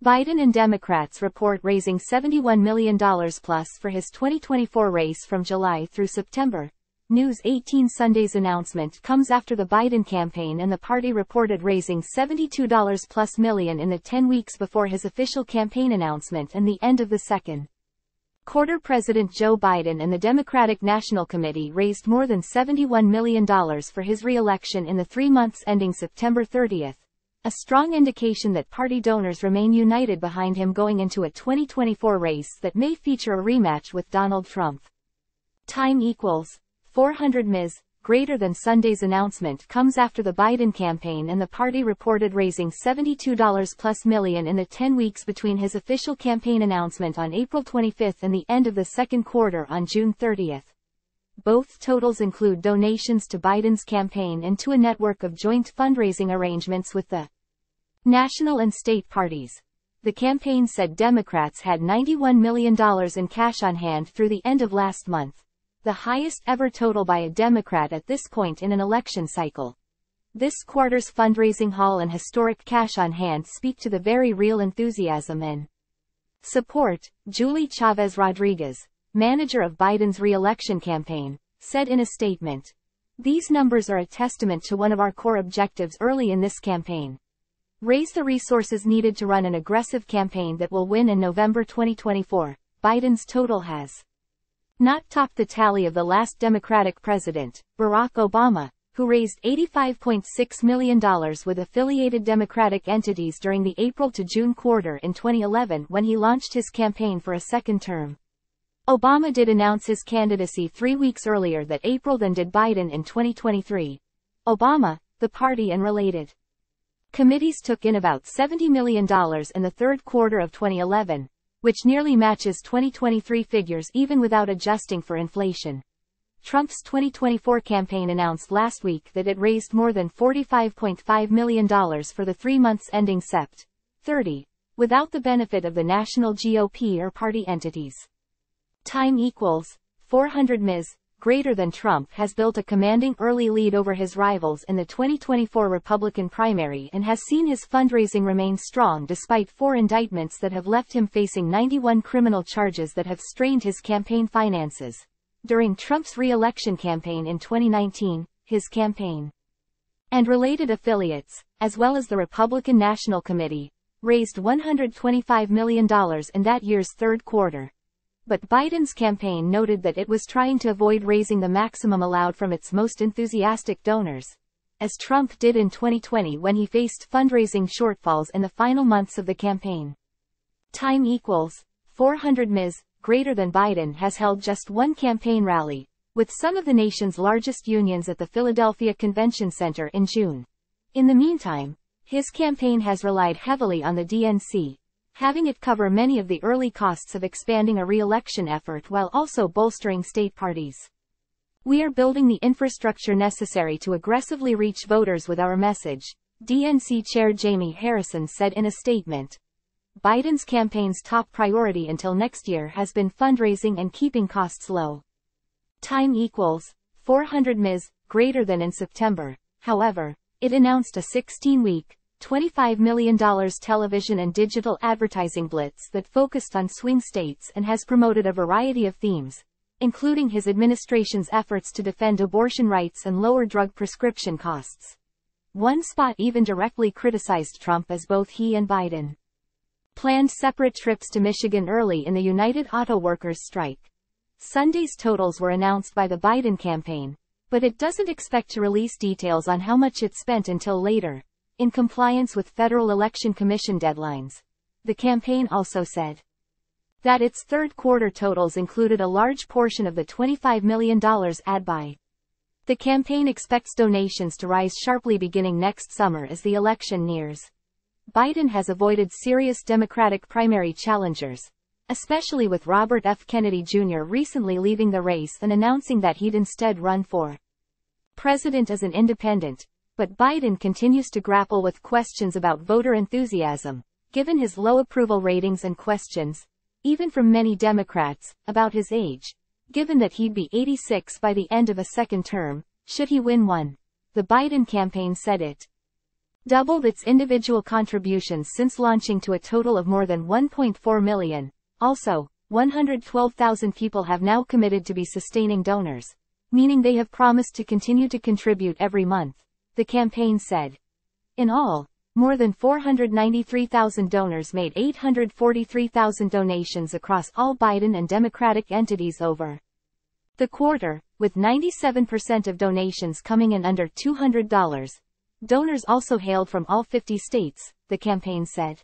Biden and Democrats report raising $71 million plus for his 2024 race from July through September. News 18 Sunday's announcement comes after the Biden campaign and the party reported raising $72 plus million in the 10 weeks before his official campaign announcement and the end of the second quarter. President Joe Biden and the Democratic National Committee raised more than $71 million for his re-election in the 3 months ending September 30th. A strong indication that party donors remain united behind him going into a 2024 race that may feature a rematch with Donald Trump. Time equals 400 Ms. Greater than Sunday's announcement comes after the Biden campaign and the party reported raising $72 plus million in the 10 weeks between his official campaign announcement on April 25 and the end of the second quarter on June 30. Both totals include donations to Biden's campaign and to a network of joint fundraising arrangements with the national and state parties. The campaign said Democrats had $91 million in cash on hand through the end of last month, the highest ever total by a Democrat at this point in an election cycle. This quarter's fundraising haul and historic cash on hand speak to the very real enthusiasm and support. Julie Chavez Rodriguez, manager of Biden's re-election campaign, said in a statement, "These numbers are a testament to one of our core objectives early in this campaign. Raise the resources needed to run an aggressive campaign that will win in November 2024. Biden's total has not topped the tally of the last Democratic president, Barack Obama, who raised $85.6 million with affiliated Democratic entities during the April to June quarter in 2011 when he launched his campaign for a second term. Obama did announce his candidacy 3 weeks earlier that April than did Biden in 2023. Obama, the party and related committees took in about $70 million in the third quarter of 2011, which nearly matches 2023 figures even without adjusting for inflation. Trump's 2024 campaign announced last week that it raised more than $45.5 million for the 3 months ending Sept. 30, without the benefit of the national GOP or party entities. Time equals 400 Ms. Greater than Trump has built a commanding early lead over his rivals in the 2024 Republican primary and has seen his fundraising remain strong despite 4 indictments that have left him facing 91 criminal charges that have strained his campaign finances. During Trump's re-election campaign in 2019, his campaign and related affiliates, as well as the Republican National Committee, raised $125 million in that year's third quarter. But Biden's campaign noted that it was trying to avoid raising the maximum allowed from its most enthusiastic donors, as Trump did in 2020 when he faced fundraising shortfalls in the final months of the campaign. Time equals 400 Ms. Greater than Biden has held just one campaign rally, with some of the nation's largest unions at the Philadelphia Convention Center in June. In the meantime, his campaign has relied heavily on the DNC, having it cover many of the early costs of expanding a re-election effort while also bolstering state parties. "We are building the infrastructure necessary to aggressively reach voters with our message," DNC Chair Jamie Harrison said in a statement. Biden's campaign's top priority until next year has been fundraising and keeping costs low. Time equals 400 Ms. Greater than in September, however, it announced a 16-week, $25 million television and digital advertising blitz that focused on swing states and has promoted a variety of themes, including his administration's efforts to defend abortion rights and lower drug prescription costs. One spot even directly criticized Trump as both he and Biden planned separate trips to Michigan early in the United Auto Workers strike. Sunday's totals were announced by the Biden campaign, but it doesn't expect to release details on how much it spent until later, in compliance with Federal Election Commission deadlines. The campaign also said that its third quarter totals included a large portion of the $25 million ad buy. The campaign expects donations to rise sharply beginning next summer as the election nears. Biden has avoided serious Democratic primary challengers, especially with Robert F. Kennedy Jr. recently leaving the race and announcing that he'd instead run for president as an independent. But Biden continues to grapple with questions about voter enthusiasm, given his low approval ratings and questions, even from many Democrats, about his age, given that he'd be 86 by the end of a second term, should he win one. The Biden campaign said it doubled its individual contributions since launching to a total of more than 1.4 million. Also, 112,000 people have now committed to be sustaining donors, meaning they have promised to continue to contribute every month, the campaign said. In all, more than 493,000 donors made 843,000 donations across all Biden and Democratic entities over the quarter, with 97% of donations coming in under $200. Donors also hailed from all 50 states, the campaign said.